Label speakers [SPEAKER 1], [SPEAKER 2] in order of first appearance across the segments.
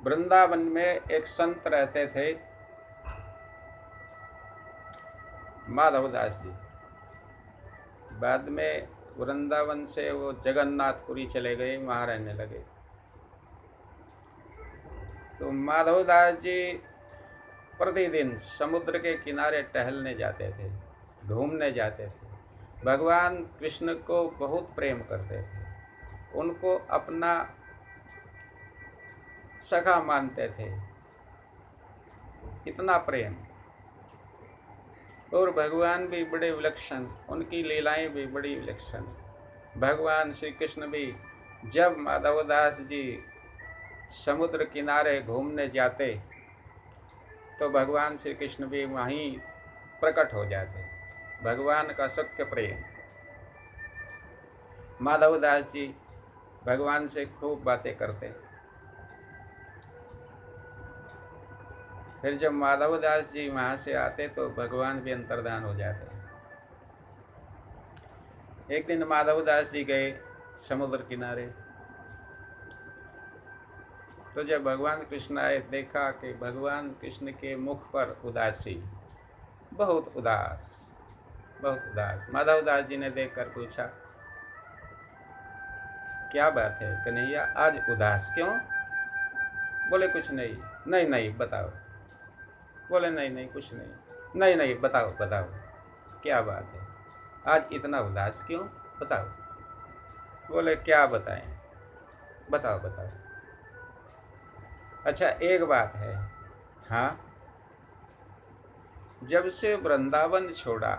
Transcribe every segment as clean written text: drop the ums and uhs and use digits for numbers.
[SPEAKER 1] वृंदावन में एक संत रहते थे, माधवदास जी। बाद में वृंदावन से वो जगन्नाथपुरी चले गए, वहाँ रहने लगे। तो माधवदास जी प्रतिदिन समुद्र के किनारे टहलने जाते थे, घूमने जाते थे। भगवान कृष्ण को बहुत प्रेम करते थे, उनको अपना सखा मानते थे, इतना प्रेम। और भगवान भी बड़े विलक्षण, उनकी लीलाएं भी बड़ी विलक्षण। भगवान श्री कृष्ण भी जब माधवदास जी समुद्र किनारे घूमने जाते तो भगवान श्री कृष्ण भी वहीं प्रकट हो जाते। भगवान का सत्य प्रेम। माधवदास जी भगवान से खूब बातें करते। फिर जब माधवदास जी वहाँ से आते तो भगवान भी अंतर्धान हो जाते। एक दिन माधवदास जी गए समुद्र किनारे, तो जब भगवान कृष्ण आए देखा कि भगवान कृष्ण के मुख पर उदासी, बहुत उदास, बहुत उदास। माधवदास जी ने देखकर पूछा, क्या बात है कन्हैया, आज उदास क्यों? बोले कुछ नहीं। नहीं नहीं बताओ। बोले नहीं नहीं कुछ नहीं। नहीं नहीं बताओ बताओ, क्या बात है, आज इतना उदास क्यों, बताओ। बोले क्या बताएं, बताओ बताओ। अच्छा एक बात है, हाँ, जब से वृंदावन छोड़ा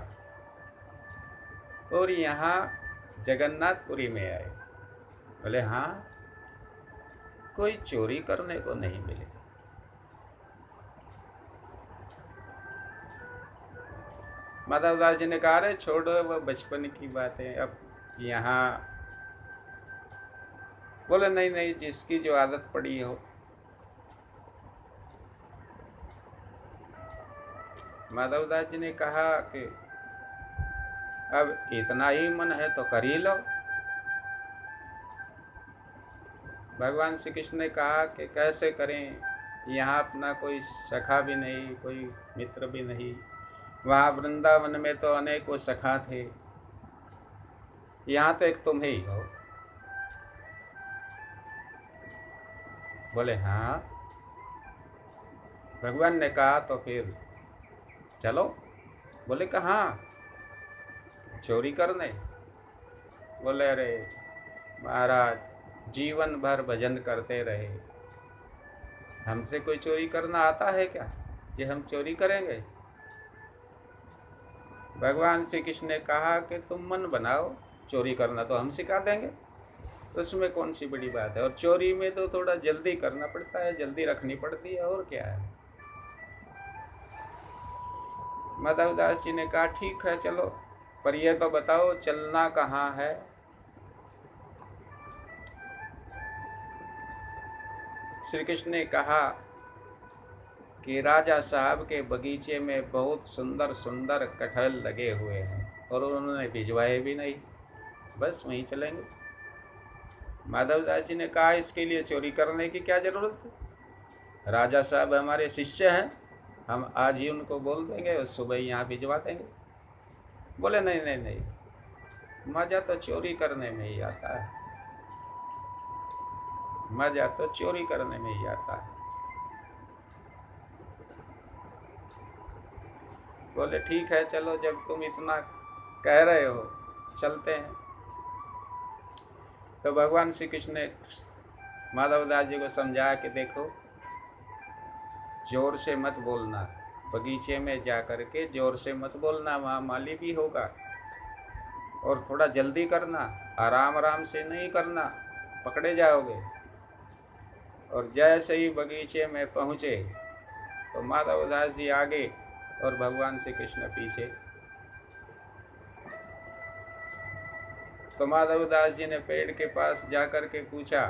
[SPEAKER 1] और यहाँ जगन्नाथपुरी में आए, बोले हाँ, कोई चोरी करने को नहीं मिले। माधवदास जी ने कहा, अरे छोड़ो वो बचपन की बातें, अब यहाँ। बोले नहीं नहीं, जिसकी जो आदत पड़ी हो। माधवदास जी ने कहा कि अब इतना ही मन है तो कर ही लो। भगवान श्री कृष्ण ने कहा कि कैसे करें, यहाँ अपना कोई सखा भी नहीं, कोई मित्र भी नहीं। वहाँ वृंदावन में तो अनेकों सखा थे, यहाँ तो एक तुम ही हो। बोले हाँ। भगवान ने कहा तो फिर चलो। बोले कहाँ? चोरी करने। बोले अरे महाराज, जीवन भर भजन करते रहे, हमसे कोई चोरी करना आता है क्या कि हम चोरी करेंगे? भगवान श्री कृष्ण ने कहा कि तुम मन बनाओ, चोरी करना तो हम सिखा देंगे, उसमें कौन सी बड़ी बात है। और चोरी में तो थोड़ा जल्दी करना पड़ता है, जल्दी रखनी पड़ती है, और क्या है। माधवदास जी ने कहा ठीक है चलो, पर यह तो बताओ चलना कहाँ है। श्री कृष्ण ने कहा कि राजा साहब के बगीचे में बहुत सुंदर सुंदर कटहल लगे हुए हैं और उन्होंने भिजवाए भी नहीं, बस वहीं चलेंगे। माधवदास जी ने कहा इसके लिए चोरी करने की क्या जरूरत है, राजा साहब हमारे शिष्य हैं, हम आज ही उनको बोल देंगे और सुबह ही यहाँ भिजवा देंगे। बोले नहीं नहीं नहीं, मजा तो चोरी करने में ही आता है, मजा तो चोरी करने में ही आता है। बोले ठीक है चलो, जब तुम इतना कह रहे हो चलते हैं। तो भगवान श्री कृष्ण ने माधवदास जी को समझाया कि देखो, जोर से मत बोलना, बगीचे में जा कर के जोर से मत बोलना, वहाँ माली भी होगा, और थोड़ा जल्दी करना, आराम आराम से नहीं करना, पकड़े जाओगे। और जैसे ही बगीचे में पहुँचे तो माधवदास जी आगे और भगवान श्री कृष्ण पीछे। तो माधवदास जी ने पेड़ के पास जाकर के पूछा,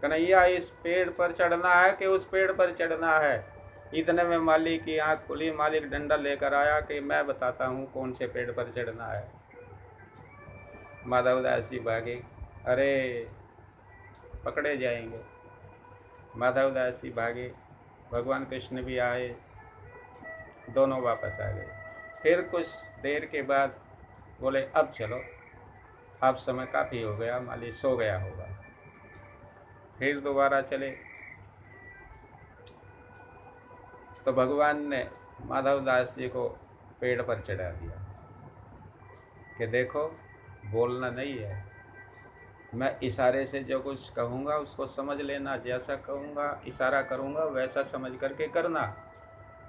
[SPEAKER 1] कन्हैया इस पेड़ पर चढ़ना है कि उस पेड़ पर चढ़ना है? इतने में मालिक की आंख खुली, मालिक डंडा लेकर आया कि मैं बताता हूँ कौन से पेड़ पर चढ़ना है। माधवदास जी भागे, अरे पकड़े जाएंगे। माधवदास जी भागे, भगवान कृष्ण भी आए, दोनों वापस आ गए। फिर कुछ देर के बाद बोले अब चलो, अब समय काफ़ी हो गया, माली सो गया होगा। फिर दोबारा चले तो भगवान ने माधवदास जी को पेड़ पर चढ़ा दिया कि देखो बोलना नहीं है, मैं इशारे से जो कुछ कहूँगा उसको समझ लेना, जैसा कहूँगा इशारा करूँगा वैसा समझ करके करना,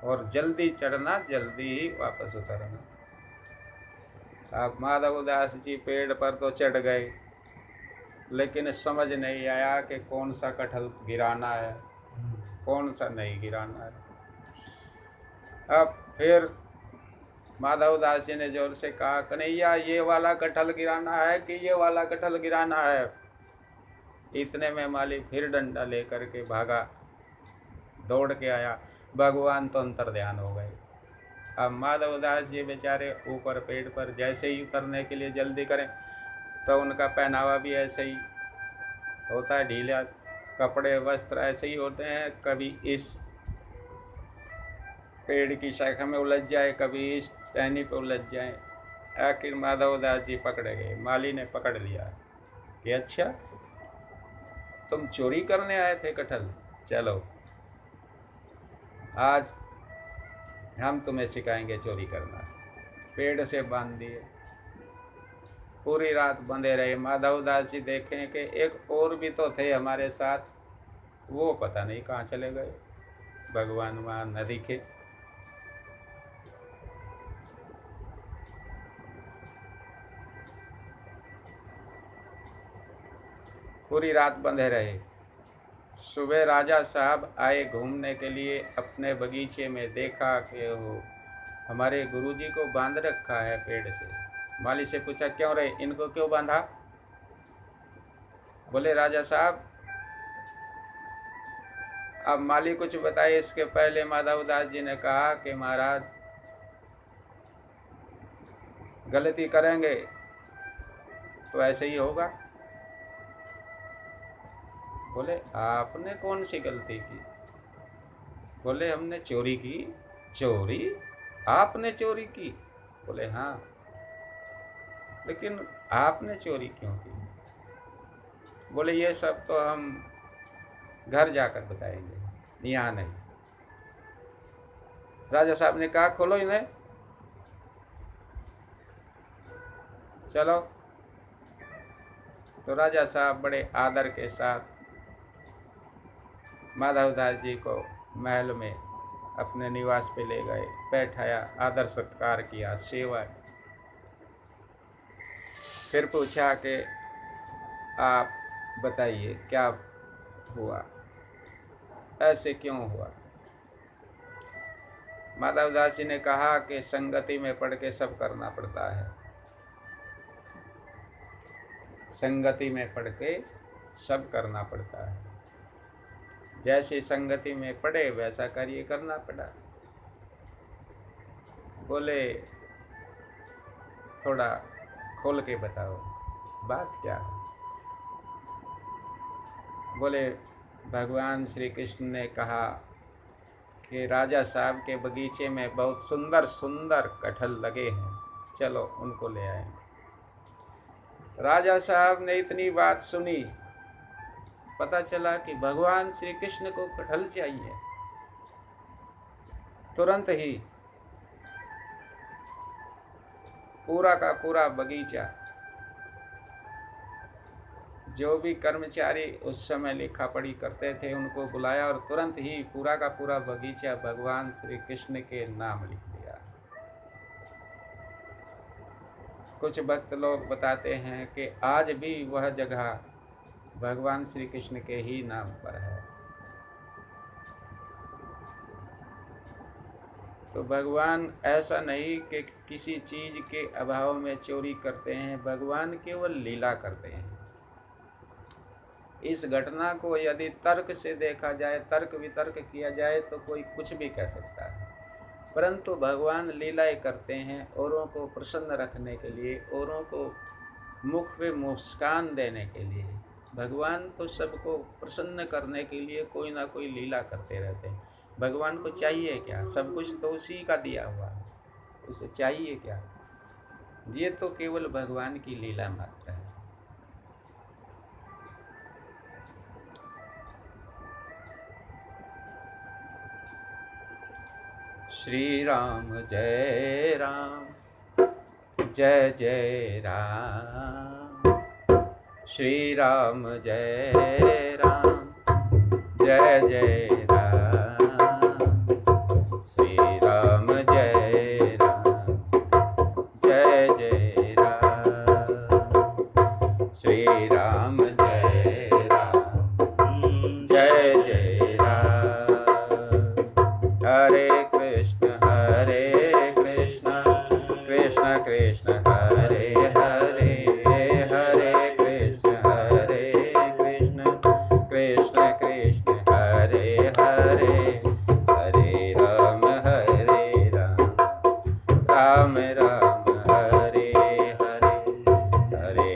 [SPEAKER 1] और जल्दी चढ़ना, जल्दी ही वापस उतरना। अब माधवदास जी पेड़ पर तो चढ़ गए, लेकिन समझ नहीं आया कि कौन सा कटहल गिराना है, कौन सा नहीं गिराना है। अब फिर माधवदास जी ने जोर से कहा, कन्हैया ये वाला कटहल गिराना है कि ये वाला कटहल गिराना है। इतने में माली फिर डंडा लेकर के भागा, दौड़ के आया। भगवान तो अंतर्ध्यान हो गए। अब माधवदास जी बेचारे ऊपर पेड़ पर जैसे ही उतरने के लिए जल्दी करें तो उनका पहनावा भी ऐसे ही होता है, ढीला कपड़े वस्त्र ऐसे ही होते हैं, कभी इस पेड़ की शाखा में उलझ जाए, कभी इस टहनी पे उलझ जाए। आखिर माधवदास जी पकड़े गए, माली ने पकड़ लिया कि अच्छा तुम चोरी करने आए थे कटहल, चलो आज हम तुम्हें सिखाएंगे चोरी करना। पेड़ से बांध दिए, पूरी रात बंधे रहे। माधवदास जी देखें कि एक और भी तो थे हमारे साथ, वो पता नहीं कहाँ चले गए, भगवान वहाँ न दिखे। पूरी रात बंधे रहे। सुबह राजा साहब आए घूमने के लिए अपने बगीचे में, देखा कि वो हमारे गुरुजी को बांध रखा है पेड़ से। माली से पूछा क्यों रे, इनको क्यों बांधा? बोले राजा साहब, अब माली कुछ बताए। इसके पहले माधवदास जी ने कहा कि महाराज गलती करेंगे तो ऐसे ही होगा। बोले आपने कौन सी गलती की? बोले हमने चोरी की। चोरी? आपने चोरी की? बोले हाँ। लेकिन आपने चोरी क्यों की? बोले ये सब तो हम घर जाकर बताएंगे, यहाँ नहीं। राजा साहब ने कहा खोलो इन्हें, चलो। तो राजा साहब बड़े आदर के साथ माधवदास जी को महल में अपने निवास पे ले गए, बैठाया, आदर सत्कार किया, सेवा। फिर पूछा कि आप बताइए क्या हुआ, ऐसे क्यों हुआ? माधवदास जी ने कहा कि संगति में पड़ के सब करना पड़ता है, संगति में पड़ के सब करना पड़ता है। जैसे संगति में पड़े वैसा कार्य करना पड़ा। बोले थोड़ा खोल के बताओ बात क्या है? बोले भगवान श्री कृष्ण ने कहा कि राजा साहब के बगीचे में बहुत सुंदर सुंदर कटहल लगे हैं, चलो उनको ले आए। राजा साहब ने इतनी बात सुनी, पता चला कि भगवान श्री कृष्ण को कटहल चाहिए। तुरंत ही पूरा का पूरा बगीचा, जो भी कर्मचारी उस समय लिखा पढ़ी करते थे उनको बुलाया और तुरंत ही पूरा का पूरा बगीचा भगवान श्री कृष्ण के नाम लिख दिया। कुछ भक्त लोग बताते हैं कि आज भी वह जगह भगवान श्री कृष्ण के ही नाम पर है। तो भगवान ऐसा नहीं कि किसी चीज के अभाव में चोरी करते हैं, भगवान केवल लीला करते हैं। इस घटना को यदि तर्क से देखा जाए, तर्क वितर्क किया जाए तो कोई कुछ भी कह सकता है, परंतु भगवान लीलाएं करते हैं औरों को प्रसन्न रखने के लिए, औरों को मुख पे मुस्कान देने के लिए। भगवान तो सबको प्रसन्न करने के लिए कोई ना कोई लीला करते रहते हैं। भगवान को चाहिए क्या? सब कुछ तो उसी का दिया हुआ है, उसे चाहिए क्या? ये तो केवल भगवान की लीला मात्र है। श्री राम जय राम, जय जय राम। श्री राम जय राम, जय जय राम। श्री राम जय राम, जय जय राम। श्री राम जय राम, जय जय राम। हरे कृष्ण कृष्ण कृष्ण हरे हरे, हरे कृष्ण कृष्ण कृष्ण हरे हरे, हरे राम राम राम राम हरे हरे, हरे